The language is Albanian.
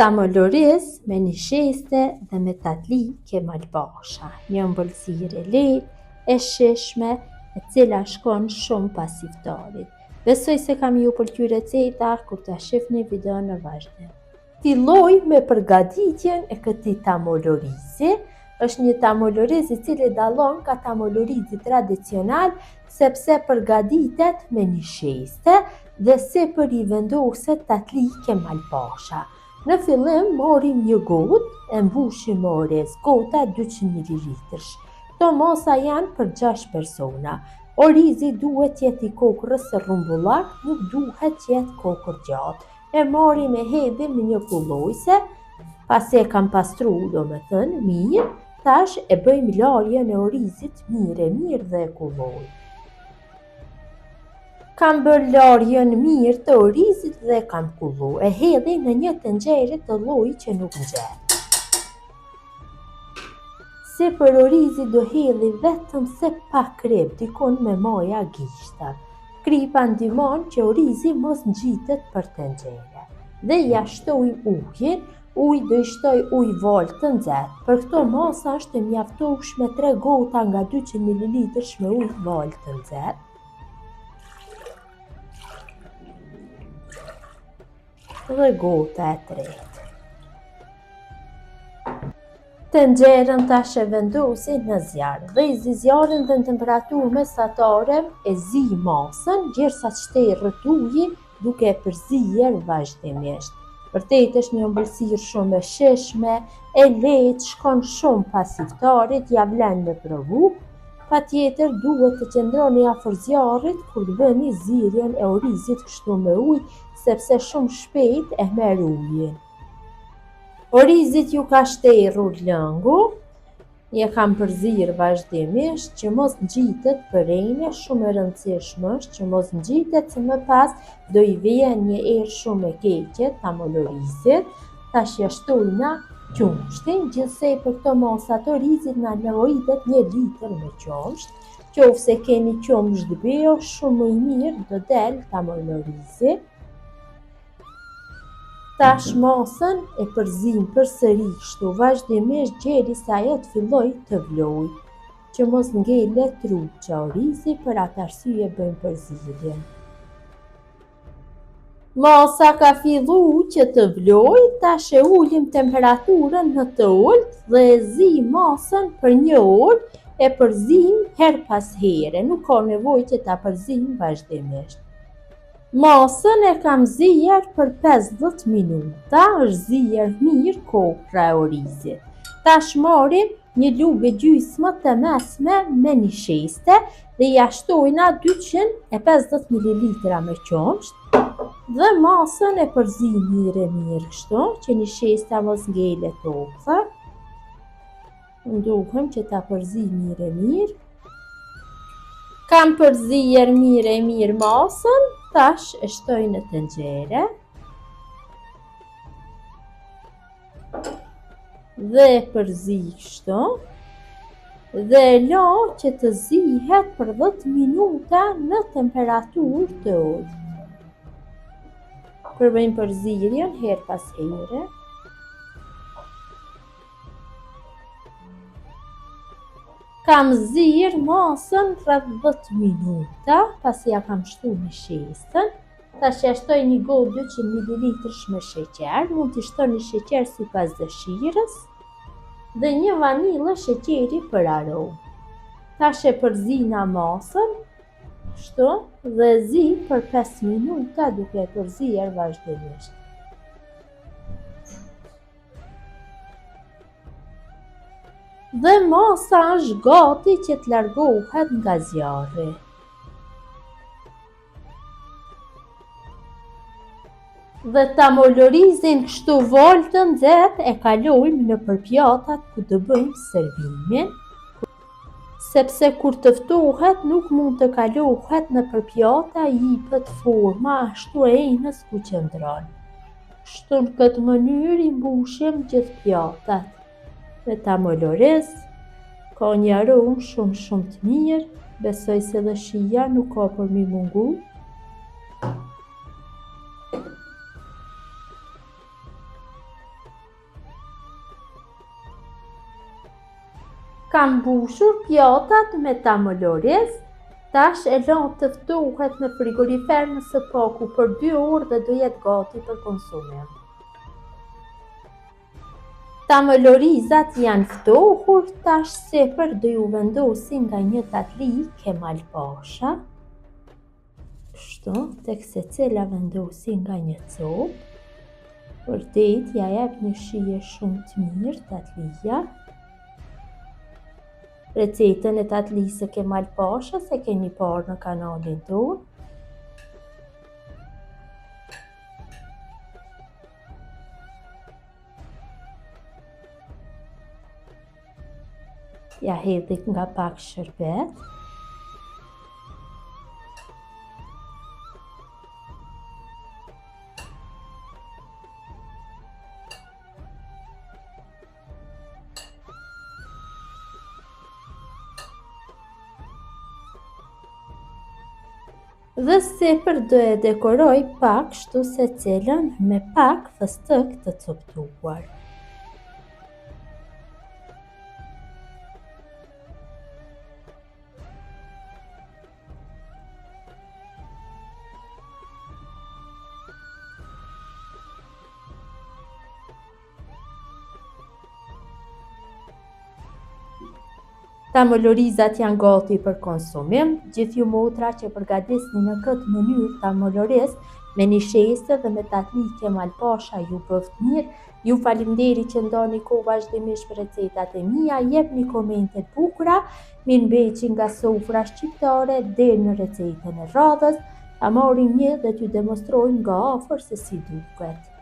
Tamoloriz me një sheste dhe me tatli kemalpasha, një ëmbëlsirë e lehtë, e shishme, e cila shkon shumë pas iftarit. Besoj se kam ju pëlqyer receta kur ta shihni videon në vazhdim. Filloj me përgatitjen e këtij tamolorizi. Është një tamoloriz i cili dallon nga tamolorizi tradicional sepse përgatitet me një sheste dhe sipër i vendoset tatli kemalpasha. Në fillim morim një gotë, e mbushim me orez, gota 200 ml. Këto mosa janë për 6 persona. Orizi duhet jetë i kokër së rrumbullak, nuk duhet jetë kokër gjatë. E morim e hedhim në një kullojse, pasi e kam pastruar mirë, tash e bëjmë larjen e orizit mirë dhe e kulloj. Kam bërë larjen mirë të orizit dhe kam kullu. E hedhi në një tenxhere të lloji që nuk nxehet. Sipër orizit do hedhi vetëm se pak krip, dikon me maja gishta. Kripa ndihmon që orizi mos ngjitet për tenxhere. Dhe ja shtoj ujin, do i shtoj ujë val të nxehtë. Për këto masa është e mjaftueshme 3 gota nga 200 ml me ujë val të nxehtë. Dhe gota e tretë. Tenxherën tash e vendosi në zjarr dhe i zi zjarrin dhe në temperaturë mesatare e zi masën derisa të shtërrët uji duke e përzier vazhdimisht. Vërtet është një ëmbëlsirë shumë e shishme, e lehtë, shkon shumë pas iftarit, ja vlen me provu. Patjetër duhet të qëndroni afër zjarrit kur bëni zirjen e orizit kështu me ujë, sepse shumë shpejt e merr ujin. Orizit ju ka shtërrur lëngu, ja kam përzir vazhdimisht që mos ngjitet përrejnë, shumë e rëndësishme është që mos ngjitet se më pas do i vjen një erë shumë e keqe tamolorizit. Tash ja shtojna qumshtin, gjithsej për këto mosa të orizit na nevojitet 1 litër me qumsht. Qofse keni qumsht bio, shumë më i mirë do del tamolorizi. Tash mosën e përzim përsëri kështu vazhdimisht derisa ajo të fillojë të vlojë, që mos ngelet truçja orizi, për atë arsye bëjmë përzierje. Mosa ka filluar që të vlojë, tash e ulim temperaturën në të ulët dhe e zi mosën për 1 orë, e përzim her pas here, nuk ka nevojë që ta përzim vazhdimisht. Mosën e kam zier për 50 minuta, është zier mirë kokra e orizit. Tash morim një lugë gjysmë të mesme me një sheste dhe ja shtojna 250 ml me qumsht dhe mosën e përzim mirë kështu që një shesta mos ngelet topsa. Nduhem që ta përzim mirë. Kam përzier mirë mosën, tash e shtoj në tenxhere dhe e përzi kështu dhe e la që të zihet për 10 minuta në temperaturë të ulët. Përbëjmë përzierjen her pas here. Kam zirë mosën rreth 10 minuta, pasi ja kam shtu në shestën. Tash ja shtoj një gotë 200 ml me sheqer, mund t'i shtoni sheqer sipas dëshirës, dhe një vanilë sheqeri për aromë. Tash e përzina mosën, kështu, dhe zi për 5 minuta duke e përzier vazhdimisht. Dhe mosa është gati që të largohet nga zjarri. Dhe tamolorizin kështu vol të nxehtë e kalojmë në përpjatat ku të bëjmë servimin, sepse kur të ftohet nuk mund të kalohet në përpjata, i jepet forma ashtu e enës ku qëndron. Kështu në këtë mënyrë i mbushim gjithë pjatat. Me tamoloriz, ka një aromë shumë të mirë, besoj se dhe shija nuk ka për mi mungu. Kam mbushur pjatat me tamolores, tash e lën të ftohet në frigorifer së paku për 2 orë dhe do jetë gati për konsumim. Tamolorizat janë ftohur, tash sipër do ju vendosi nga një tatli kemal pasha. Kështu, tek secila vendosi nga një copë. Vërtet ja jep një shije shumë të mirë tatlia. Recetën e tatlisë kemal pashës e keni parë në kanalin tonë. Ja hedhi nga pak shërbet. Dhe sipër do e dekoroj pak kështu secilën me pak fëstëk të coptuar. Tamolorizat janë gati për konsumim. Gjithë ju motra që përgatisni në këtë mënyrë tamoloriz me një shesë dhe me tatli kemal pasha ju bëft mirë. Ju faleminderit që ndani kohë vazhdimisht për recetat e mia, jepni komente të bukura, mirë mbeqi nga sofra shqiptare deri në recetën e radhës, ta marrim një dhe t'ju demonstrojmë nga afër se si duket.